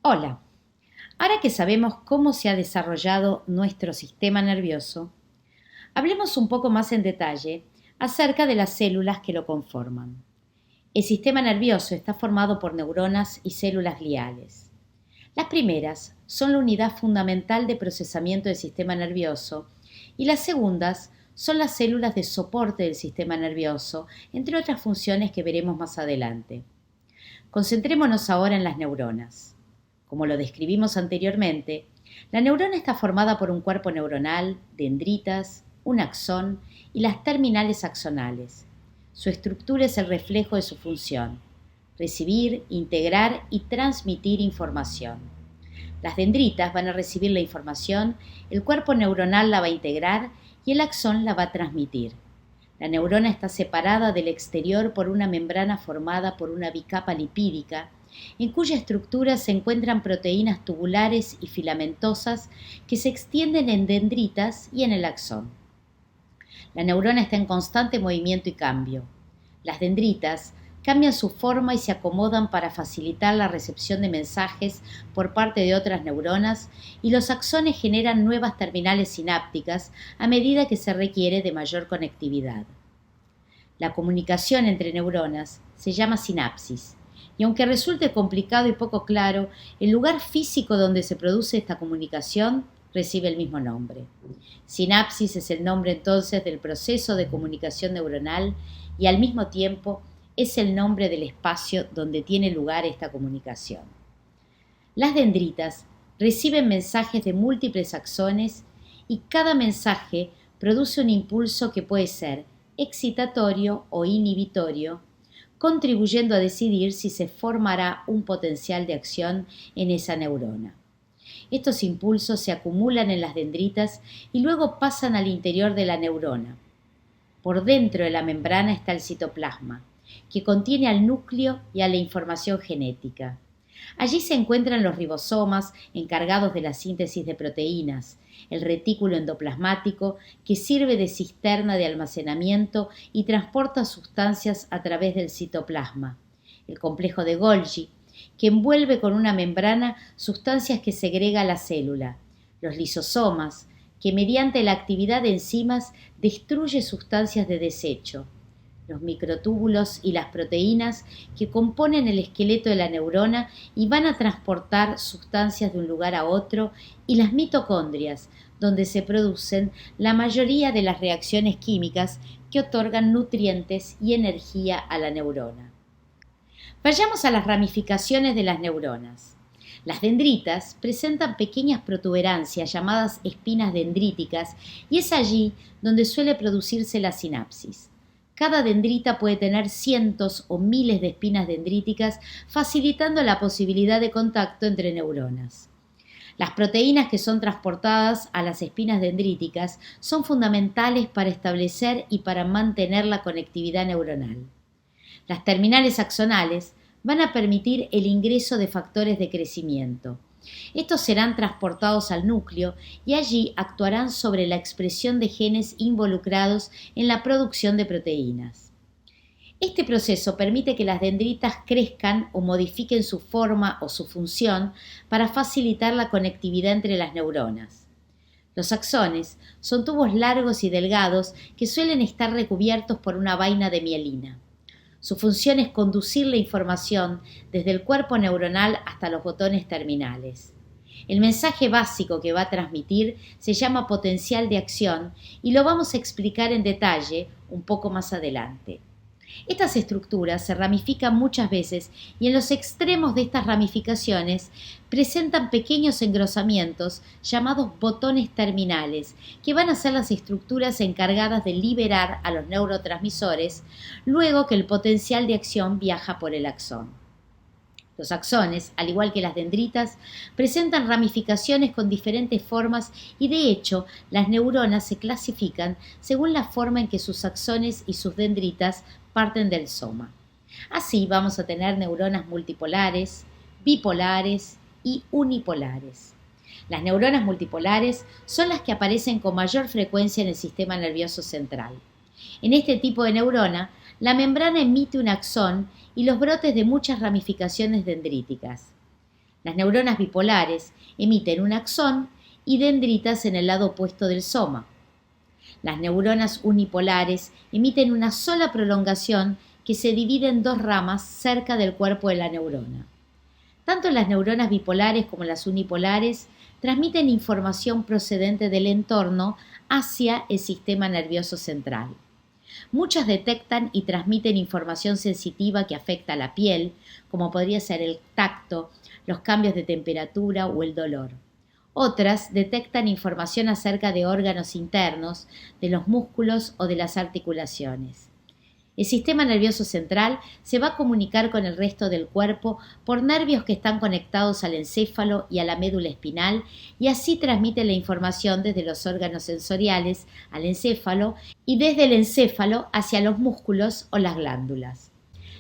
Hola, ahora que sabemos cómo se ha desarrollado nuestro sistema nervioso, hablemos un poco más en detalle acerca de las células que lo conforman. El sistema nervioso está formado por neuronas y células gliales. Las primeras son la unidad fundamental de procesamiento del sistema nervioso y las segundas son las células de soporte del sistema nervioso, entre otras funciones que veremos más adelante. Concentrémonos ahora en las neuronas. Como lo describimos anteriormente, la neurona está formada por un cuerpo neuronal, dendritas, un axón y las terminales axonales. Su estructura es el reflejo de su función: recibir, integrar y transmitir información. Las dendritas van a recibir la información, el cuerpo neuronal la va a integrar y el axón la va a transmitir. La neurona está separada del exterior por una membrana formada por una bicapa lipídica, en cuya estructura se encuentran proteínas tubulares y filamentosas que se extienden en dendritas y en el axón. La neurona está en constante movimiento y cambio. Las dendritas cambian su forma y se acomodan para facilitar la recepción de mensajes por parte de otras neuronas, y los axones generan nuevas terminales sinápticas a medida que se requiere de mayor conectividad. La comunicación entre neuronas se llama sinapsis, y aunque resulte complicado y poco claro, el lugar físico donde se produce esta comunicación recibe el mismo nombre. Sinapsis es el nombre entonces del proceso de comunicación neuronal y al mismo tiempo es el nombre del espacio donde tiene lugar esta comunicación. Las dendritas reciben mensajes de múltiples axones y cada mensaje produce un impulso que puede ser excitatorio o inhibitorio, contribuyendo a decidir si se formará un potencial de acción en esa neurona. Estos impulsos se acumulan en las dendritas y luego pasan al interior de la neurona. Por dentro de la membrana está el citoplasma, que contiene al núcleo y a la información genética. Allí se encuentran los ribosomas, encargados de la síntesis de proteínas, el retículo endoplasmático, que sirve de cisterna de almacenamiento y transporta sustancias a través del citoplasma, el complejo de Golgi, que envuelve con una membrana sustancias que segrega la célula, los lisosomas, que mediante la actividad de enzimas destruye sustancias de desecho, los microtúbulos y las proteínas que componen el esqueleto de la neurona y van a transportar sustancias de un lugar a otro, y las mitocondrias, donde se producen la mayoría de las reacciones químicas que otorgan nutrientes y energía a la neurona. Vayamos a las ramificaciones de las neuronas. Las dendritas presentan pequeñas protuberancias llamadas espinas dendríticas y es allí donde suele producirse la sinapsis. Cada dendrita puede tener cientos o miles de espinas dendríticas, facilitando la posibilidad de contacto entre neuronas. Las proteínas que son transportadas a las espinas dendríticas son fundamentales para establecer y para mantener la conectividad neuronal. Las terminales axonales van a permitir el ingreso de factores de crecimiento. Estos serán transportados al núcleo y allí actuarán sobre la expresión de genes involucrados en la producción de proteínas. Este proceso permite que las dendritas crezcan o modifiquen su forma o su función para facilitar la conectividad entre las neuronas. Los axones son tubos largos y delgados que suelen estar recubiertos por una vaina de mielina. Su función es conducir la información desde el cuerpo neuronal hasta los botones terminales. El mensaje básico que va a transmitir se llama potencial de acción y lo vamos a explicar en detalle un poco más adelante. Estas estructuras se ramifican muchas veces y en los extremos de estas ramificaciones presentan pequeños engrosamientos llamados botones terminales, que van a ser las estructuras encargadas de liberar a los neurotransmisores luego que el potencial de acción viaja por el axón. Los axones, al igual que las dendritas, presentan ramificaciones con diferentes formas y de hecho las neuronas se clasifican según la forma en que sus axones y sus dendritas parten del soma. Así vamos a tener neuronas multipolares, bipolares y unipolares. Las neuronas multipolares son las que aparecen con mayor frecuencia en el sistema nervioso central. En este tipo de neurona, la membrana emite un axón y los brotes de muchas ramificaciones dendríticas. Las neuronas bipolares emiten un axón y dendritas en el lado opuesto del soma. Las neuronas unipolares emiten una sola prolongación que se divide en dos ramas cerca del cuerpo de la neurona. Tanto las neuronas bipolares como las unipolares transmiten información procedente del entorno hacia el sistema nervioso central. Muchas detectan y transmiten información sensitiva que afecta a la piel, como podría ser el tacto, los cambios de temperatura o el dolor. Otras detectan información acerca de órganos internos, de los músculos o de las articulaciones. El sistema nervioso central se va a comunicar con el resto del cuerpo por nervios que están conectados al encéfalo y a la médula espinal y así transmite la información desde los órganos sensoriales al encéfalo y desde el encéfalo hacia los músculos o las glándulas.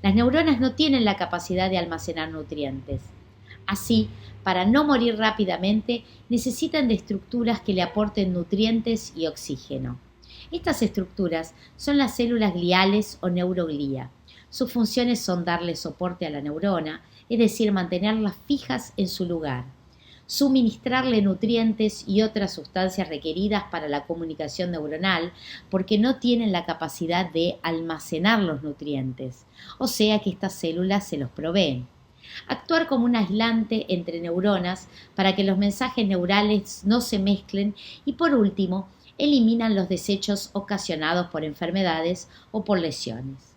Las neuronas no tienen la capacidad de almacenar nutrientes. Así, para no morir rápidamente, necesitan de estructuras que le aporten nutrientes y oxígeno. Estas estructuras son las células gliales o neuroglía. Sus funciones son darle soporte a la neurona, es decir, mantenerlas fijas en su lugar, suministrarle nutrientes y otras sustancias requeridas para la comunicación neuronal, porque no tienen la capacidad de almacenar los nutrientes, o sea que estas células se los proveen. Actuar como un aislante entre neuronas para que los mensajes neurales no se mezclen y, por último, eliminan los desechos ocasionados por enfermedades o por lesiones.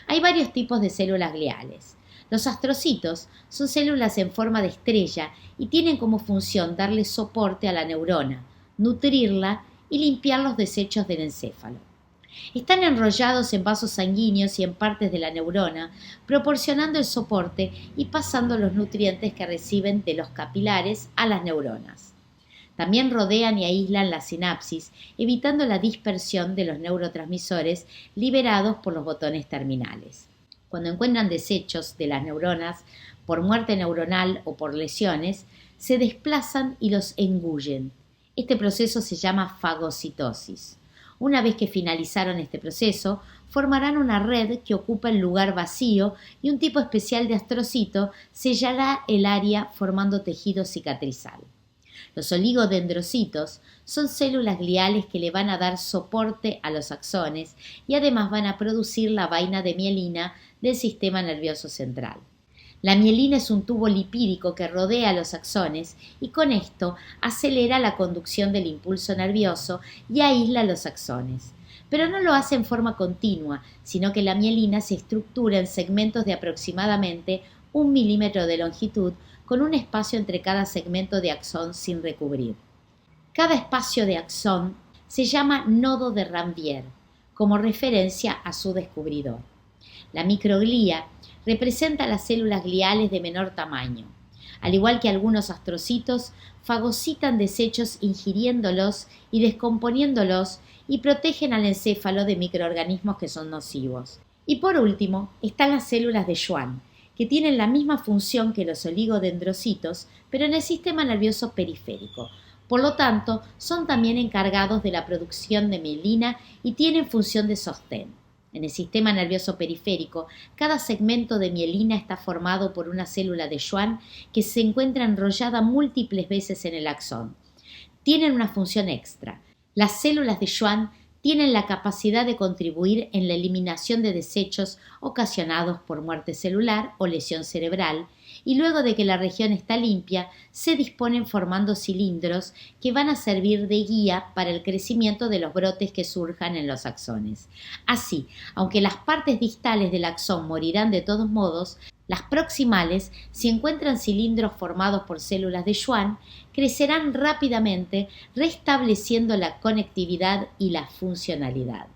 Hay varios tipos de células gliales. Los astrocitos son células en forma de estrella y tienen como función darle soporte a la neurona, nutrirla y limpiar los desechos del encéfalo. Están enrollados en vasos sanguíneos y en partes de la neurona, proporcionando el soporte y pasando los nutrientes que reciben de los capilares a las neuronas. También rodean y aíslan la sinapsis, evitando la dispersión de los neurotransmisores liberados por los botones terminales. Cuando encuentran desechos de las neuronas por muerte neuronal o por lesiones, se desplazan y los engullen. Este proceso se llama fagocitosis. Una vez que finalizaron este proceso, formarán una red que ocupa el lugar vacío y un tipo especial de astrocito sellará el área formando tejido cicatrizal. Los oligodendrocitos son células gliales que le van a dar soporte a los axones y además van a producir la vaina de mielina del sistema nervioso central. La mielina es un tubo lipídico que rodea los axones y con esto acelera la conducción del impulso nervioso y aísla los axones. Pero no lo hace en forma continua, sino que la mielina se estructura en segmentos de aproximadamente 1 milímetro de longitud con un espacio entre cada segmento de axón sin recubrir. Cada espacio de axón se llama nodo de Ranvier, como referencia a su descubridor. La microglía representa las células gliales de menor tamaño. Al igual que algunos astrocitos, fagocitan desechos ingiriéndolos y descomponiéndolos y protegen al encéfalo de microorganismos que son nocivos. Y por último, están las células de Schwann, que tienen la misma función que los oligodendrocitos, pero en el sistema nervioso periférico. Por lo tanto, son también encargados de la producción de mielina y tienen función de sostén. En el sistema nervioso periférico, cada segmento de mielina está formado por una célula de Schwann que se encuentra enrollada múltiples veces en el axón. Tienen una función extra. Las células de Schwann tienen la capacidad de contribuir en la eliminación de desechos ocasionados por muerte celular o lesión cerebral, y luego de que la región está limpia, se disponen formando cilindros que van a servir de guía para el crecimiento de los brotes que surjan en los axones. Así, aunque las partes distales del axón morirán de todos modos, las proximales, si encuentran cilindros formados por células de Schwann, crecerán rápidamente, restableciendo la conectividad y la funcionalidad.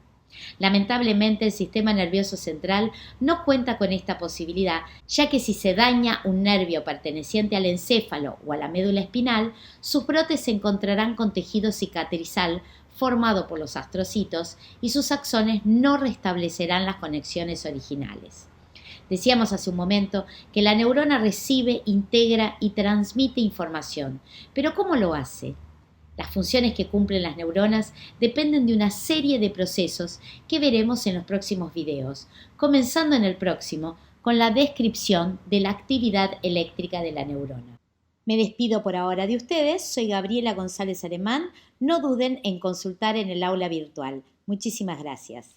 Lamentablemente, el sistema nervioso central no cuenta con esta posibilidad, ya que si se daña un nervio perteneciente al encéfalo o a la médula espinal, sus brotes se encontrarán con tejido cicatrizal formado por los astrocitos y sus axones no restablecerán las conexiones originales. Decíamos hace un momento que la neurona recibe, integra y transmite información. ¿Pero cómo lo hace? Las funciones que cumplen las neuronas dependen de una serie de procesos que veremos en los próximos videos, comenzando en el próximo con la descripción de la actividad eléctrica de la neurona. Me despido por ahora de ustedes, soy Gabriela González Alemán, no duden en consultar en el aula virtual. Muchísimas gracias.